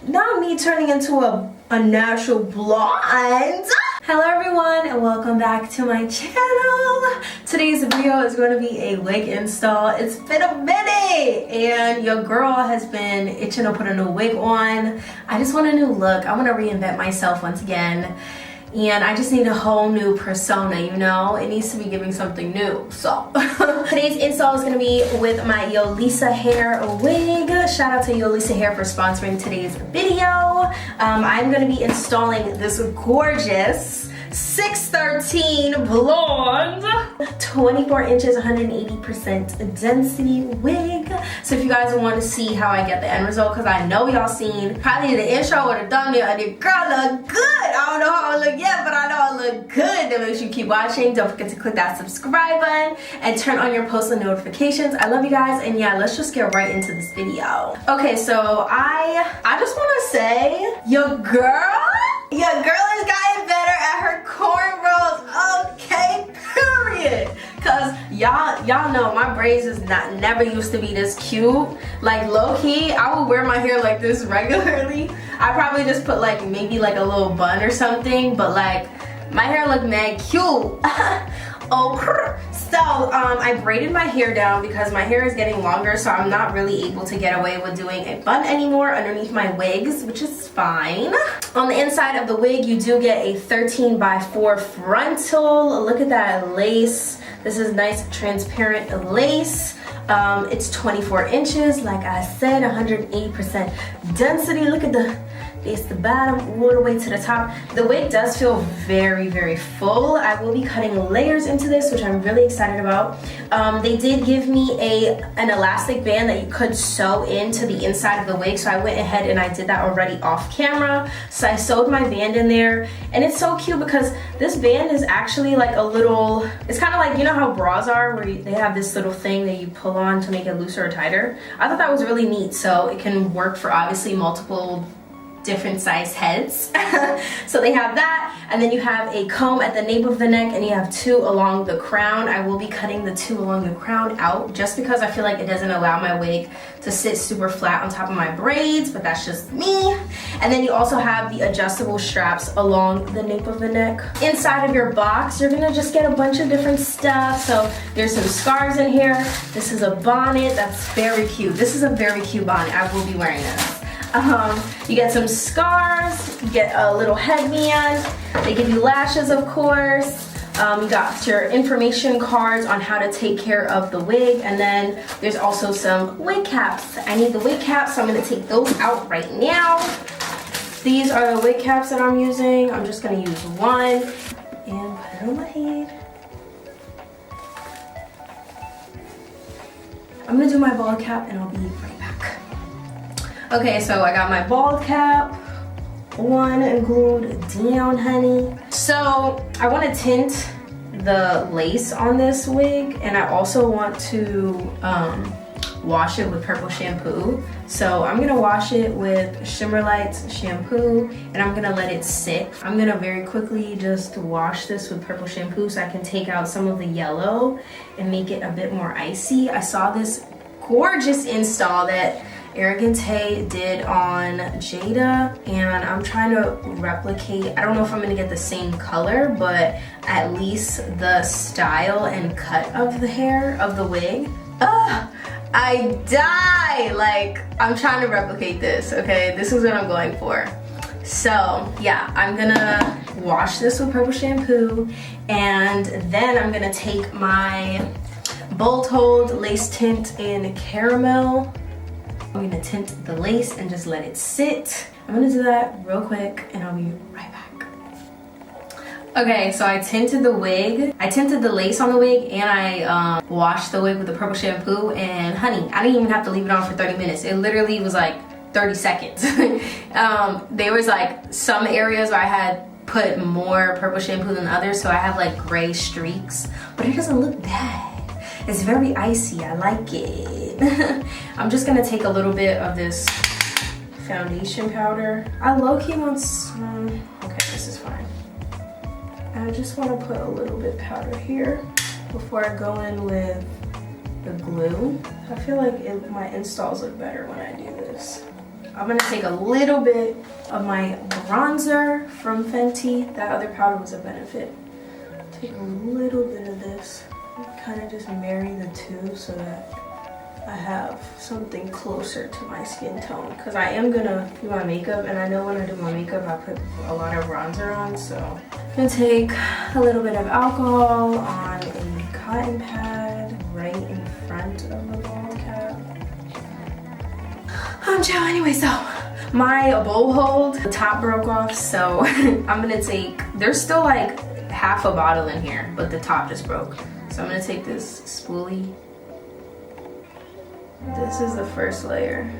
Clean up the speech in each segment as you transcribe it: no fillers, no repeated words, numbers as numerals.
Not me turning into a natural blonde. Hello everyone and welcome back to my channel. Today's video is going to be a wig install. It's been a minute and your girl has been itching to put a new wig on. I just want a new look. I want to reinvent myself once again. And I just need a whole new persona, you know? It needs to be giving something new. So today's install is going to be with my Yolissa hair wig. Shout out to Yolissa Hair for sponsoring today's video. I'm going to be installing this gorgeous 613 blonde 24 inches 180% density wig. So if you guys want to see how I get the end result, because I know y'all seen probably the intro or the thumbnail and your girl look good. I don't know how I look yet, but I know I look good. Then make sure you keep watching. Don't forget to click that subscribe button and turn on your post notifications. I love you guys, and yeah, let's just get right into this video. Okay, so I just want to say your girl is getting better at her cornrows. Okay, period. Cause y'all know my braids is never used to be this cute. Like low-key, I would wear my hair like this regularly. I probably just put like maybe like a little bun or something, but like my hair looked mad cute. Oh, so I braided my hair down because my hair is getting longer, so I'm not really able to get away with doing a bun anymore underneath my wigs, which is fine. On the inside of the wig, you do get a 13x4 frontal. Look at that lace. This is nice transparent lace. It's 24 inches, like I said, 180% density. Look at the base to bottom, all the way to the top. The wig does feel very, very full. I will be cutting layers into this, which I'm really excited about. They did give me an elastic band that you could sew into the inside of the wig, so I went ahead and I did that already off camera. So I sewed my band in there, and it's so cute because this band is actually like a little, it's kind of like, you know how bras are where they have this little thing that you pull on to make it looser or tighter? I thought that was really neat, so it can work for obviously multiple different size heads. So they have that, and then you have a comb at the nape of the neck, and you have two along the crown. I will be cutting the two along the crown out just because I feel like it doesn't allow my wig to sit super flat on top of my braids, but that's just me. And then you also have the adjustable straps along the nape of the neck. Inside of your box, you're gonna just get a bunch of different stuff. So there's some scarves in here. This is a bonnet that's very cute. This is a very cute bonnet. I will be wearing this. You get some scarves, you get a little headband, they give you lashes, of course. You got your information cards on how to take care of the wig, and then there's also some wig caps. I need the wig caps, so I'm going to take those out right now. These are the wig caps that I'm using. I'm just going to use one and put it on my head. I'm going to do my bald cap and I'll be right back. Okay, so I got my bald cap on and glued down, honey. So I want to tint the lace on this wig, and I also want to wash it with purple shampoo. So I'm gonna wash it with Shimmer Lights shampoo, and I'm gonna let it sit. I'm gonna very quickly just wash this with purple shampoo so I can take out some of the yellow and make it a bit more icy. I saw this gorgeous install that TAE did on Jada, and I'm trying to replicate. I don't know if I'm gonna get the same color, but at least the style and cut of the hair of the wig. Ugh, I die. Like, I'm trying to replicate this. Okay, this is what I'm going for. So yeah, I'm gonna wash this with purple shampoo, and then I'm gonna take my Bold Hold lace tint in caramel. I'm gonna tint the lace and just let it sit. I'm gonna do that real quick and I'll be right back. Okay, so I tinted the wig. I tinted the lace on the wig, and I washed the wig with the purple shampoo, and honey, I didn't even have to leave it on for 30 minutes. It literally was like 30 seconds. There was like some areas where I had put more purple shampoo than others, so I have like gray streaks, but it doesn't look bad. It's very icy, I like it. I'm just gonna take a little bit of this foundation powder. I low-key want some, okay, this is fine. I just wanna put a little bit powder here before I go in with the glue. I feel like my installs look better when I do this. I'm gonna take a little bit of my bronzer from Fenty. That other powder was a Benefit. Take a little bit of this. Kind of just marry the two so that I have something closer to my skin tone. Because I am gonna do my makeup, and I know when I do my makeup I put a lot of bronzer on, so I'm gonna take a little bit of alcohol on a cotton pad right in front of the bald cap. I'm chill anyway, so my bowl hold, the top broke off, so I'm gonna take, there's still like half a bottle in here, but the top just broke. So I'm gonna take this spoolie. This is the first layer.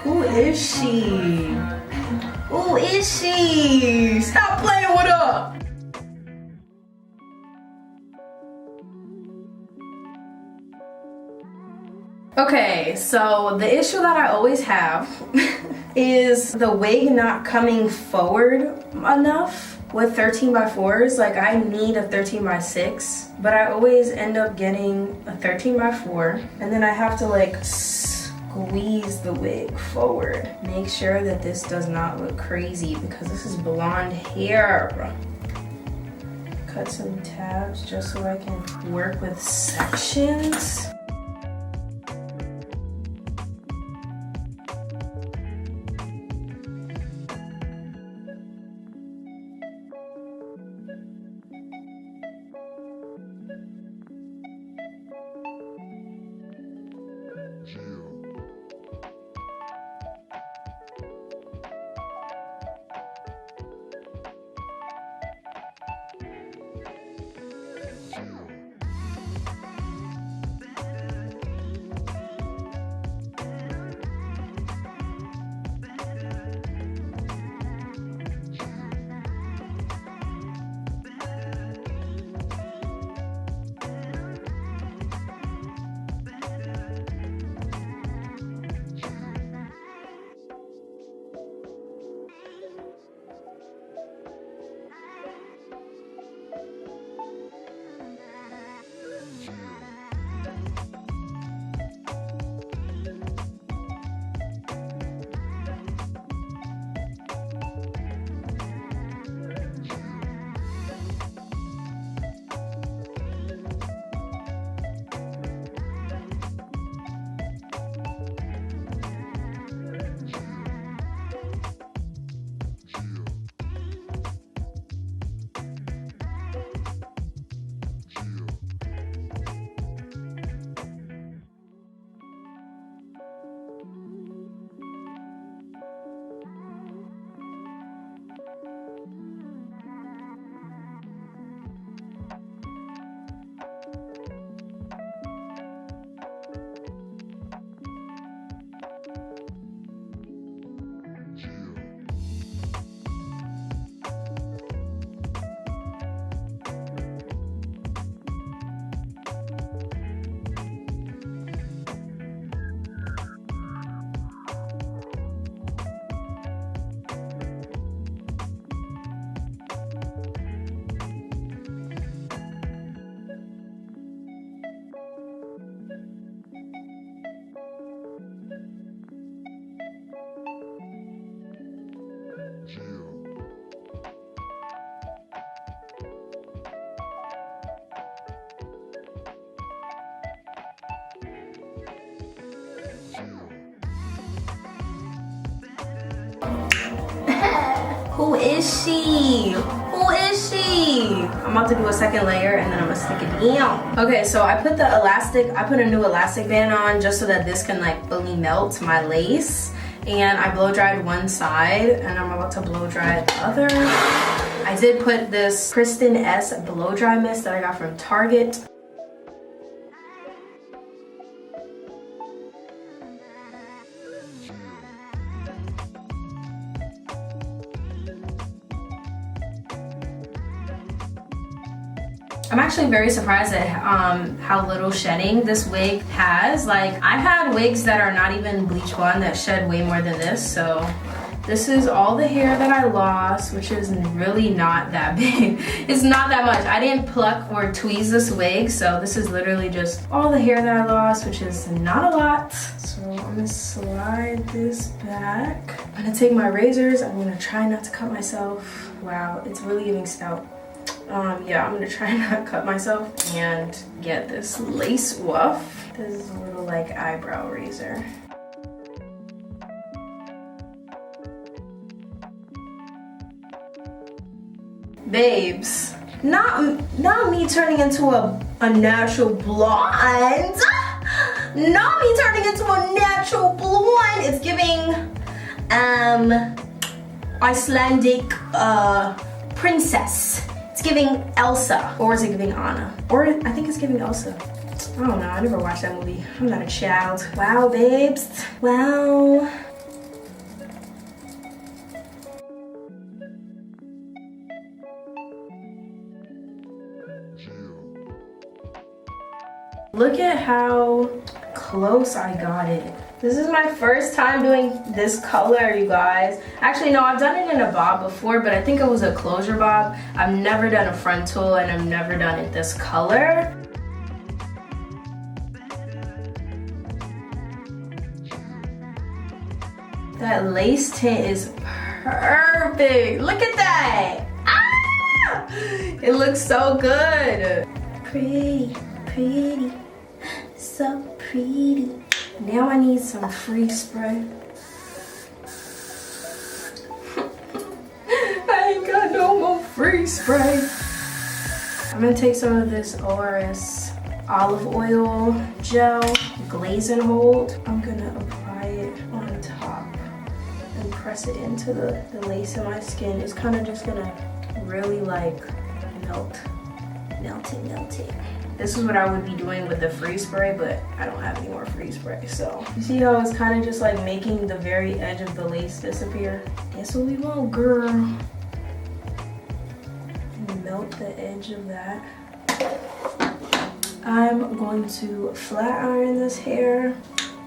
Who is she? Who is she? Stop playing with her! Okay, so the issue that I always have is the wig not coming forward enough with 13x4s. Like, I need a 13x6, but I always end up getting a 13x4, and then I have to like squeeze the wig forward. Make sure that this does not look crazy because this is blonde hair. Cut some tabs just so I can work with sections. Who is she? Who is she? I'm about to do a second layer and then I'm gonna stick it down. Okay, so I put the elastic, I put a new elastic band on just so that this can like fully melt my lace. And I blow dried one side and I'm about to blow dry the other. I did put this Kristen S blow dry mist that I got from Target. I'm actually very surprised at how little shedding this wig has. Like, I've had wigs that are not even bleach blonde that shed way more than this. So this is all the hair that I lost, which is really not that big. It's not that much. I didn't pluck or tweeze this wig, so this is literally just all the hair that I lost, which is not a lot. So I'm gonna slide this back. I'm gonna take my razors. I'm gonna try not to cut myself. Wow, it's really giving stout. Yeah, I'm gonna try not to cut myself and get this lace woof. This is a little like eyebrow razor. Babes, not me turning into a natural blonde. Not me turning into a natural blonde. It's giving Icelandic princess. It's giving Elsa, or is it giving Anna? Or I think it's giving Elsa. I don't know, I never watched that movie. I'm not a child. Wow, babes, wow. Look at how close I got it. This is my first time doing this color, you guys. Actually, no, I've done it in a bob before, but I think it was a closure bob. I've never done a frontal, and I've never done it this color. That lace tint is perfect. Look at that. Ah! It looks so good. Pretty, pretty. So pretty. Now I need some free spray. I ain't got no more free spray. I'm gonna take some of this ORS olive oil gel, glaze and hold. I'm gonna apply it on top and press it into the lace in my skin. It's kind of just gonna really like melt it. This is what I would be doing with the free spray, but I don't have any more free spray, so. You see how it's kind of just like making the very edge of the lace disappear? That's what we want, girl. Melt the edge of that. I'm going to flat iron this hair.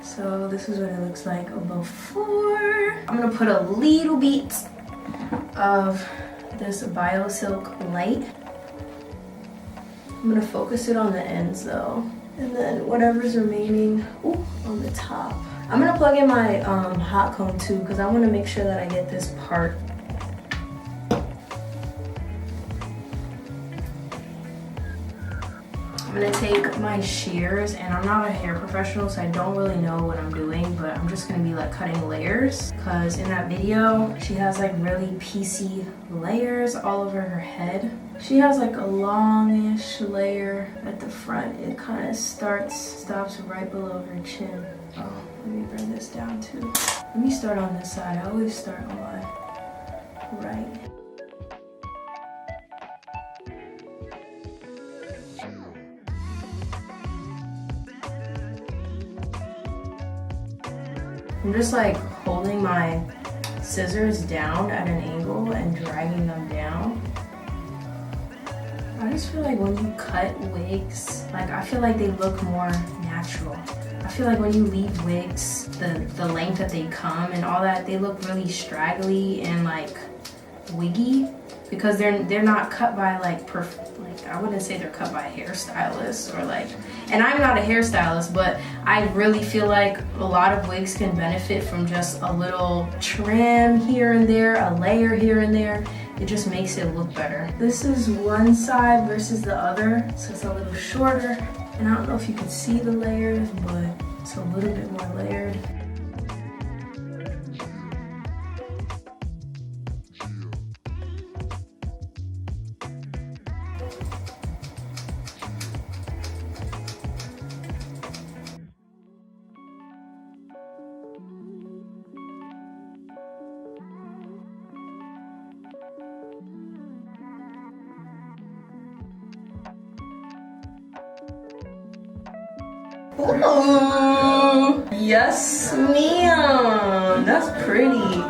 So this is what it looks like before. I'm gonna put a little bit of this BioSilk Light. I'm gonna focus it on the ends though. And then whatever's remaining, ooh, on the top. I'm gonna plug in my hot comb too, because I wanna make sure that I get this part. I'm gonna take my shears, and I'm not a hair professional, so I don't really know what I'm doing, but I'm just gonna be like cutting layers, because in that video, she has like really piecey layers all over her head. She has like a longish layer at the front. It kind of stops right below her chin. Oh, let me bring this down too. Let me start on this side. I always start on my right. I'm just like holding my scissors down at an angle and dragging them down. I just feel like when you cut wigs, like I feel like they look more natural. I feel like when you leave wigs, the length that they come and all that, they look really straggly and like wiggy, because they're not cut by like I wouldn't say they're cut by hairstylists or like, and I'm not a hairstylist, but I really feel like a lot of wigs can benefit from just a little trim here and there, a layer here and there. It just makes it look better. This is one side versus the other, so it's a little shorter. And I don't know if you can see the layers, but it's a little bit more layered. Ooh, yes ma'am, that's pretty.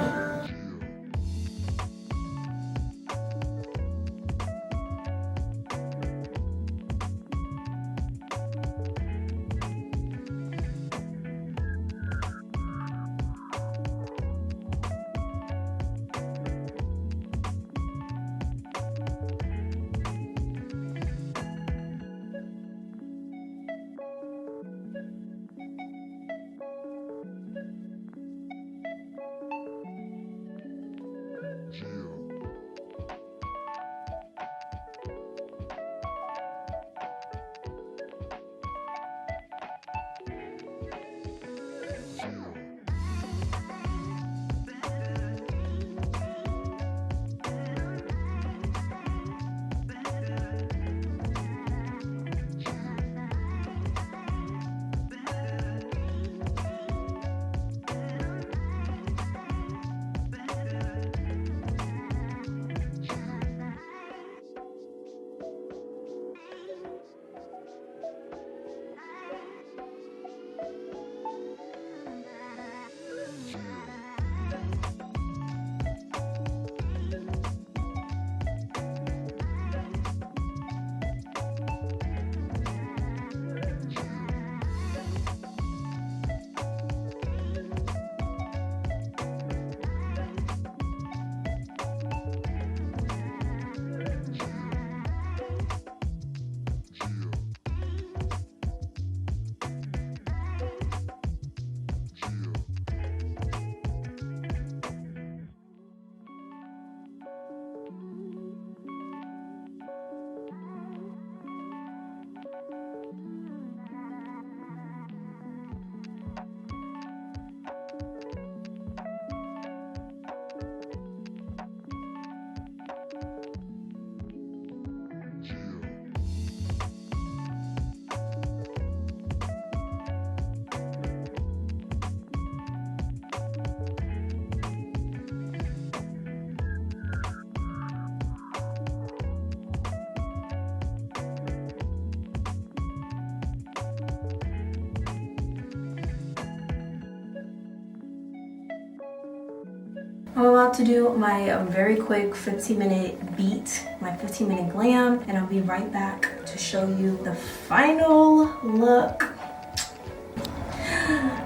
I'm about to do my very quick 15-minute beat, my 15-minute glam, and I'll be right back to show you the final look.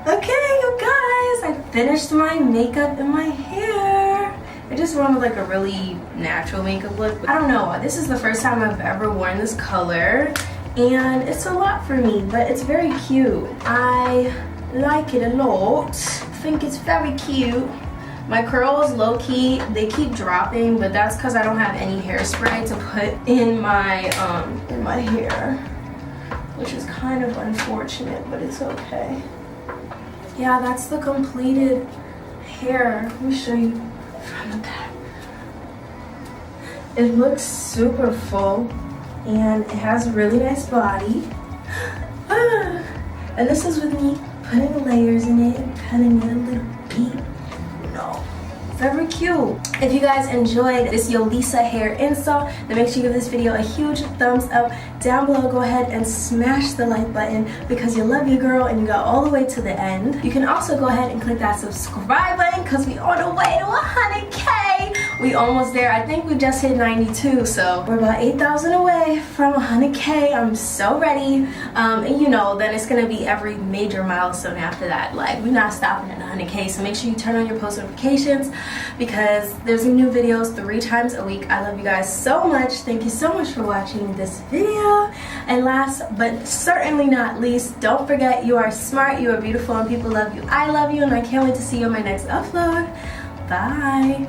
Okay, you guys, I finished my makeup and my hair. I just went with like a really natural makeup look. I don't know, this is the first time I've ever worn this color, and it's a lot for me, but it's very cute. I like it a lot. I think it's very cute. My curls, low-key, they keep dropping, but that's because I don't have any hairspray to put in my hair, which is kind of unfortunate, but it's okay. Yeah, that's the completed hair. Let me show you from the back. It looks super full, and it has a really nice body. And this is with me putting layers in it and cutting it a little bit. No, very cute. If you guys enjoyed this Yolissa hair install, then make sure you give this video a huge thumbs up. Down below, go ahead and smash the like button because you love your girl and you got all the way to the end. You can also go ahead and click that subscribe button because we on the way to 100K. We almost there. I think we just hit 92, so we're about 8,000 away from 100K. I'm so ready. And you know, then it's gonna be every major milestone after that. Like, we're not stopping at 100K, so make sure you turn on your post notifications because there's new videos 3 times a week. I love you guys so much. Thank you so much for watching this video. And last but certainly not least, don't forget you are smart, you are beautiful, and people love you. I love you, and I can't wait to see you on my next upload. Bye.